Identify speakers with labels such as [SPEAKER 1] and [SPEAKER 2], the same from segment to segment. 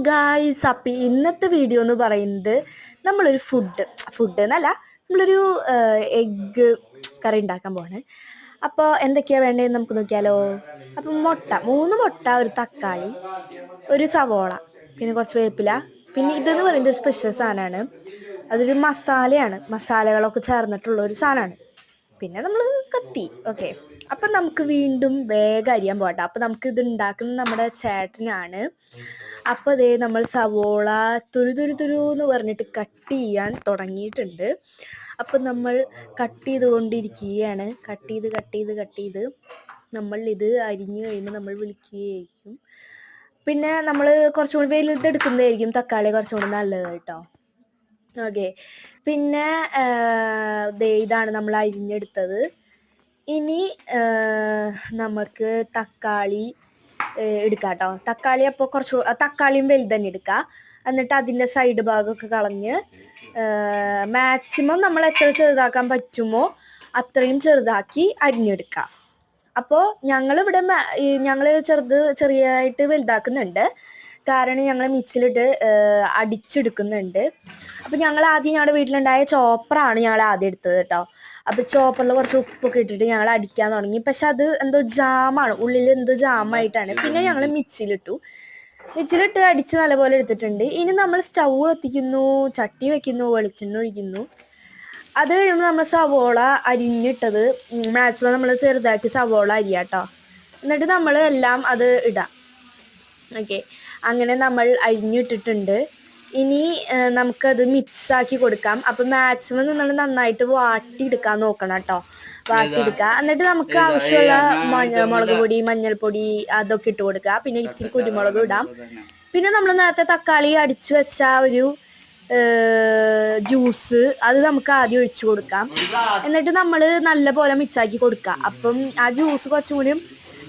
[SPEAKER 1] Guys, അപ്പം ഇന്നത്തെ video എന്ന് പറയുന്നത് നമ്മളൊരു ഫുഡ് എന്നല്ല, നമ്മളൊരു എഗ്ഗ് കറി ഉണ്ടാക്കാൻ പോവാണ്. അപ്പോൾ എന്തൊക്കെയാണ് വേണ്ടതെന്ന് നമുക്ക് നോക്കിയാലോ. അപ്പം മൂന്ന് മുട്ട, ഒരു തക്കാളി, ഒരു സവോള, പിന്നെ കുറച്ച് വേപ്പില, പിന്നെ ഇതെന്ന് പറയുന്നത് ഒരു സ്പെഷ്യൽ സാധനമാണ്. അതൊരു മസാലകളൊക്കെ ചേർന്നിട്ടുള്ള ഒരു സാധനമാണ്. പിന്നെ നമ്മൾ കത്തി. ഓക്കെ, അപ്പം നമുക്ക് വീണ്ടും വേഗം അരിയാൻ പോകട്ടെ. അപ്പം നമുക്ക് ഇത് ഉണ്ടാക്കുന്നത് നമ്മുടെ ചേട്ടനാണ്. അപ്പോൾ അതേ നമ്മൾ സവോള തുരു എന്ന് പറഞ്ഞിട്ട് കട്ട് ചെയ്യാൻ തുടങ്ങിയിട്ടുണ്ട്. അപ്പം നമ്മൾ കട്ട് ചെയ്തുകൊണ്ടിരിക്കുകയാണ്. കട്ട് ചെയ്ത് നമ്മൾ ഇത് അരിഞ്ഞു കഴിയുമ്പോൾ നമ്മൾ വിളിക്കുകയായിരിക്കും. പിന്നെ നമ്മൾ കുറച്ചും കൂടി വലുതെടുക്കുന്നതായിരിക്കും തക്കാളി കുറച്ചും കൂടി നല്ലത് കേട്ടോ. ഓക്കെ, പിന്നെ ഇതാണ് നമ്മൾ അരിഞ്ഞെടുത്തത്. ഇനി നമുക്ക് തക്കാളി എടുക്കാം കേട്ടോ. തക്കാളി അപ്പോൾ തക്കാളിയും വലുത് തന്നെ എടുക്കുക. എന്നിട്ട് അതിൻ്റെ സൈഡ് ഭാഗമൊക്കെ കളഞ്ഞ് മാക്സിമം നമ്മൾ എത്ര ചെറുതാക്കാൻ പറ്റുമോ അത്രയും ചെറുതാക്കി അരിഞ്ഞെടുക്കുക. അപ്പോൾ ഞങ്ങളിവിടെ ഞങ്ങൾ ചെറിയായിട്ട് വലുതാക്കുന്നുണ്ട്. കാരണം ഞങ്ങൾ മിക്സിയിലിട്ട് അടിച്ചെടുക്കുന്നുണ്ട്. അപ്പം ഞങ്ങളുടെ വീട്ടിലുണ്ടായ ചോപ്പറാണ് ഞങ്ങൾ ആദ്യം എടുത്തത് കേട്ടോ. അപ്പോൾ ചോപ്പറിൽ കുറച്ച് ഉപ്പൊക്കെ ഇട്ടിട്ട് ഞങ്ങൾ അടിക്കാൻ തുടങ്ങി. പക്ഷെ അത് എന്തോ ജാമാണ്, ഉള്ളിൽ എന്തോ ജാമായിട്ടാണ്. പിന്നെ ഞങ്ങൾ മിക്സിയിലിട്ട് അടിച്ച് നല്ലപോലെ എടുത്തിട്ടുണ്ട്. ഇനി നമ്മൾ സ്റ്റൗ കത്തിക്കുന്നു, ചട്ടി വെക്കുന്നു, വെളിച്ചെണ്ണ ഒഴിക്കുന്നു. അത് കഴിയുമ്പോൾ നമ്മൾ സവോള അരിഞ്ഞിട്ടത് മാക്സിമം നമ്മൾ ചെറുതാക്കി സവോള അരിയാട്ടോ. എന്നിട്ട് നമ്മൾ എല്ലാം അത് ഇടാം. ഓക്കെ, അങ്ങനെ നമ്മൾ അരിഞ്ഞിട്ടിട്ടുണ്ട്. ഇനി നമുക്കത് മിക്സാക്കി കൊടുക്കാം. അപ്പം മാക്സിമം നിങ്ങൾ നന്നായിട്ട് വാട്ടിയെടുക്കാൻ നോക്കണം കേട്ടോ. വാട്ടിയെടുക്കുക. എന്നിട്ട് നമുക്ക് ആവശ്യമുള്ള മുളക് പൊടി, മഞ്ഞൾപ്പൊടി അതൊക്കെ ഇട്ട് കൊടുക്കുക. പിന്നെ ഇച്ചിരി കുരുമുളക് ഇടാം. പിന്നെ നമ്മൾ നേരത്തെ തക്കാളി അടിച്ചു വെച്ച ഒരു ജ്യൂസ് അത് നമുക്ക് ആദ്യം ഒഴിച്ചു കൊടുക്കാം. എന്നിട്ട് നമ്മൾ നല്ല പോലെ മിക്സാക്കി കൊടുക്കുക. അപ്പം ആ ജ്യൂസ് കുറച്ചുകൂടി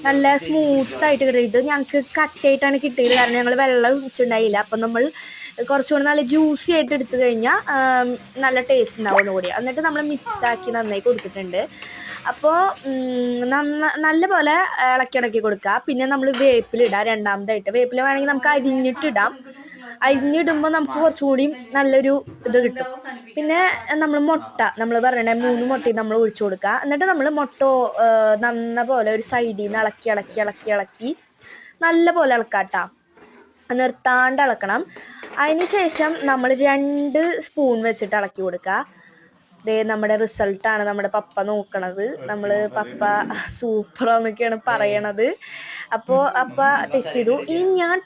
[SPEAKER 1] നല്ല സ്മൂത്തായിട്ട് കിട്ടിയിട്ട് ഞങ്ങൾക്ക് കട്ടയായിട്ടാണ് കിട്ടിയത്. കാരണം ഞങ്ങൾ വെള്ളം ഒഴിച്ചിട്ടുണ്ടായില്ല. അപ്പം നമ്മൾ കുറച്ചുകൂടി നല്ല ജ്യൂസി ആയിട്ട് എടുത്തു കഴിഞ്ഞാൽ നല്ല ടേസ്റ്റ് ഉണ്ടാവും ഒന്നുകൂടി. എന്നിട്ട് നമ്മൾ മിക്സാക്കി നന്നായി കൊടുത്തിട്ടുണ്ട്. അപ്പോൾ നല്ല പോലെ ഇളക്കി കൊടുക്കുക. പിന്നെ നമ്മൾ വേപ്പിലിടാം. രണ്ടാമതായിട്ട് വേപ്പില വേണമെങ്കിൽ നമുക്ക് അരിഞ്ഞിട്ടിടാം. അരിഞ്ഞിടുമ്പോൾ നമുക്ക് കുറച്ചുകൂടി നല്ലൊരു ഇത് കിട്ടും. പിന്നെ നമ്മൾ പറഞ്ഞ 3 മുട്ടയും നമ്മൾ ഒഴിച്ചു കൊടുക്കുക. എന്നിട്ട് നമ്മൾ നന്ന പോലെ ഒരു സൈഡിൽ നിന്ന് ഇളക്കി നല്ല പോലെ ഇളക്കാട്ടോ. നിർത്താണ്ട് ഇളക്കണം. അതിന് ശേഷം നമ്മൾ 2 സ്പൂൺ വെച്ചിട്ട് ഇളക്കി കൊടുക്കുക. നമ്മുടെ റിസൾട്ടാണ് നമ്മുടെ പപ്പ നോക്കണത്. പപ്പ സൂപ്പറാന്നൊക്കെയാണ് പറയണത്. അപ്പോൾ അപ്പ ടേസ്റ്റ് ചെയ്തു. ഇനി ഞാൻ